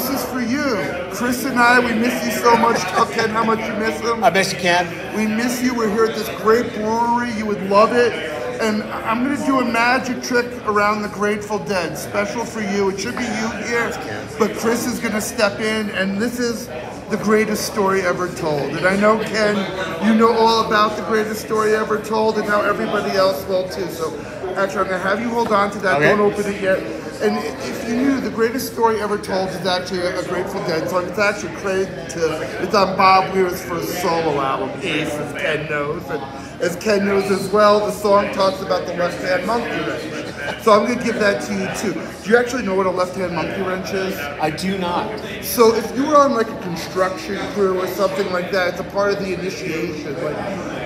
this is for you. Chris and I, we miss you so much. Tell Ken how much you miss him. I miss you, Ken. We miss you. We're here at this great brewery. You would love it. And I'm going to do a magic trick around the Grateful Dead, special for you. It should be you here, but Chris is going to step in, and this is the greatest story ever told. And I know, Ken, you know all about the greatest story ever told, and now everybody else will too. So actually, I'm going to have you hold on to that. Okay. Don't open it yet. And if you knew, the greatest story ever told is actually a Grateful Dead song. It's actually credited to, it's on Bob Weir's first solo album, Ace, as Ken knows. And as Ken knows as well, the song talks about the left-hand monkey wrench. So I'm going to give that to you too. Do you actually know what a left-hand monkey wrench is? I do not. So if you were on like a construction crew or something like that, it's a part of the initiation, like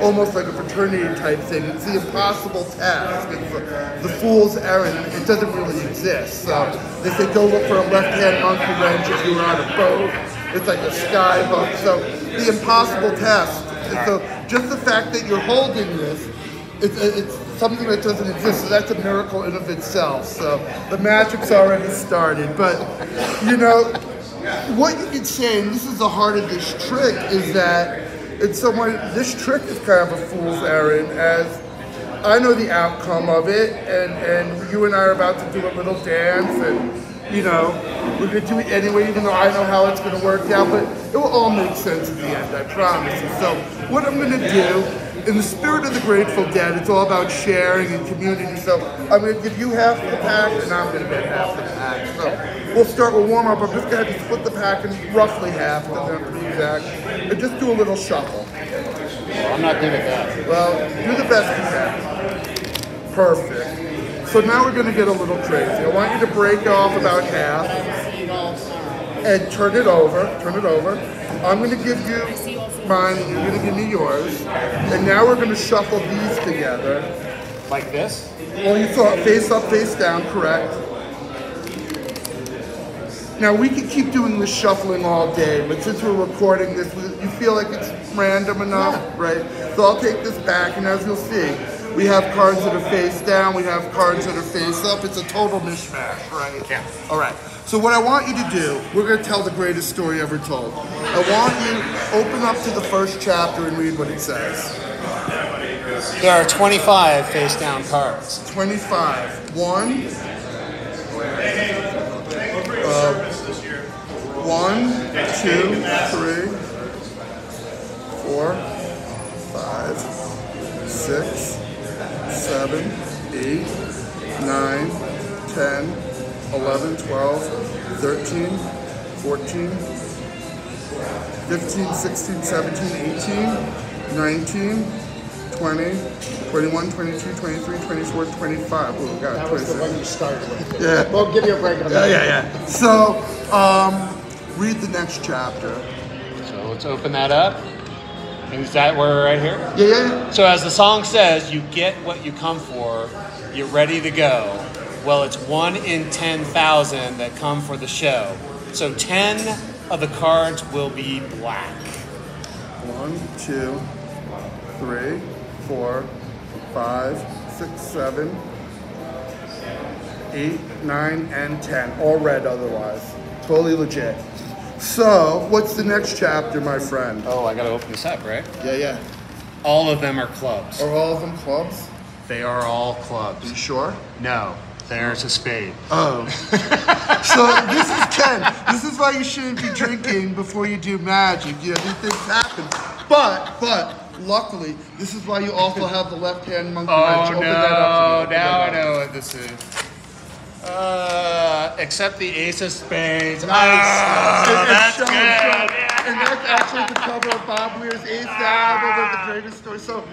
almost like a fraternity type thing. It's the impossible task. It's the fool's errand. It doesn't really exist. So they say go look for a left-hand monkey wrench if you were on a boat. It's like a sky hook. So the impossible task. So just the fact that you're holding this, it's something that doesn't exist. So that's a miracle in of itself. So the magic's already started. But you know, what you could say, and this is the heart of this trick, is that it's somewhat, this trick is kind of a fool's errand, as I know the outcome of it, and you and I are about to do a little dance, and you know, we're going to do it anyway, even though I know how it's going to work out, but it will all make sense at the end, I promise you. So what I'm going to do, in the spirit of the Grateful Dead, it's all about sharing and community, so I'm going to give you half the pack, and I'm going to get half the pack. So we'll start with warm-up. I'm just going to have you split the pack in roughly half, doesn't have to be exact, and just do a little shuffle. Well, I'm not good at that. Well, do the best you can. Perfect. So now we're going to get a little crazy. I want you to break off about half and turn it over. Turn it over. I'm going to give you mine and you're going to give me yours. And now we're going to shuffle these together. Like this? Well, you thought face up, face down, correct. Now we could keep doing this shuffling all day, but since we're recording this, you feel like it's random enough, right? So I'll take this back, and as you'll see, we have cards that are face down, we have cards that are face up. It's a total mishmash, right? Yeah. All right. So what I want you to do, we're going to tell the greatest story ever told. I want you to open up to the first chapter and read what it says. There are 25 face down cards. 25. 1, 2, 3, 4, 5, 6, 7, 8, 9, 10, 11, 12, 13, 14, 15, 16, 17, 18, 19, 20, 21, 22, 23, 24, 25. Oh, God, that was the one you started with. Yeah. We'll give you a break on that. Yeah. So, read the next chapter. So let's open that up. Is that where we're right here? Yeah. So as the song says, you get what you come for. You're ready to go. Well, it's 1 in 10,000 that come for the show. So 10 of the cards will be black. 1, 2, 3, 4, 5, 6, 7, 8, 9, and 10. All red otherwise. Totally legit. So, what's the next chapter, my friend? Oh, I gotta open this up, right? Yeah. All of them are clubs. Are all of them clubs? They are all Are clubs. you sure? No, there's a spade. Oh. So, this is Ken. This is why you shouldn't be drinking before you do magic. You know, these things happen. But, luckily, this is why you also have the left-hand monkey wrench. Open that up. Now I know what this is. Except the ace of spades. Nice. That's show. good. Yeah. And that's actually the cover of Bob Weir's Ace album of the greatest story. So,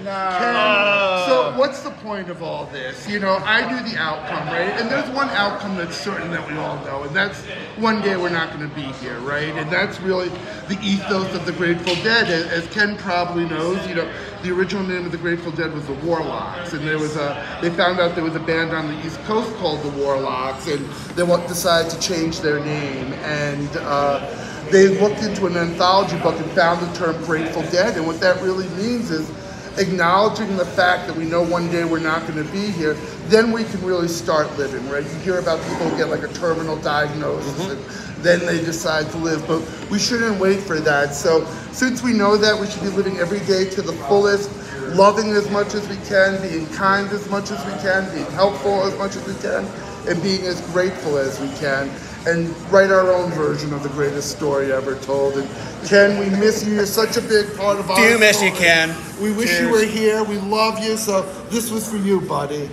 so what's the point of all this? You know, I knew the outcome, right? And there's one outcome that's certain that we all know, and that's one day we're not going to be here, right? And that's really the ethos of the Grateful Dead. As Ken probably knows, you know, the original name of the Grateful Dead was the Warlocks, and they found out there was a band on the East Coast called the Warlocks, and they decided to change their name, and they looked into an anthology book and found the term Grateful Dead, and what that really means is acknowledging the fact that we know one day we're not going to be here, then we can really start living, right? You hear about people who get like a terminal diagnosis and then they decide to live, but we shouldn't wait for that. So since we know that, we should be living every day to the fullest, loving as much as we can, being kind as much as we can, being helpful as much as we can, and being as grateful as we can, and write our own version of the greatest story ever told. And Ken, we miss you. You're such a big part of our Do miss story. you, Ken. We wish you were here. We love you. So this was for you, buddy.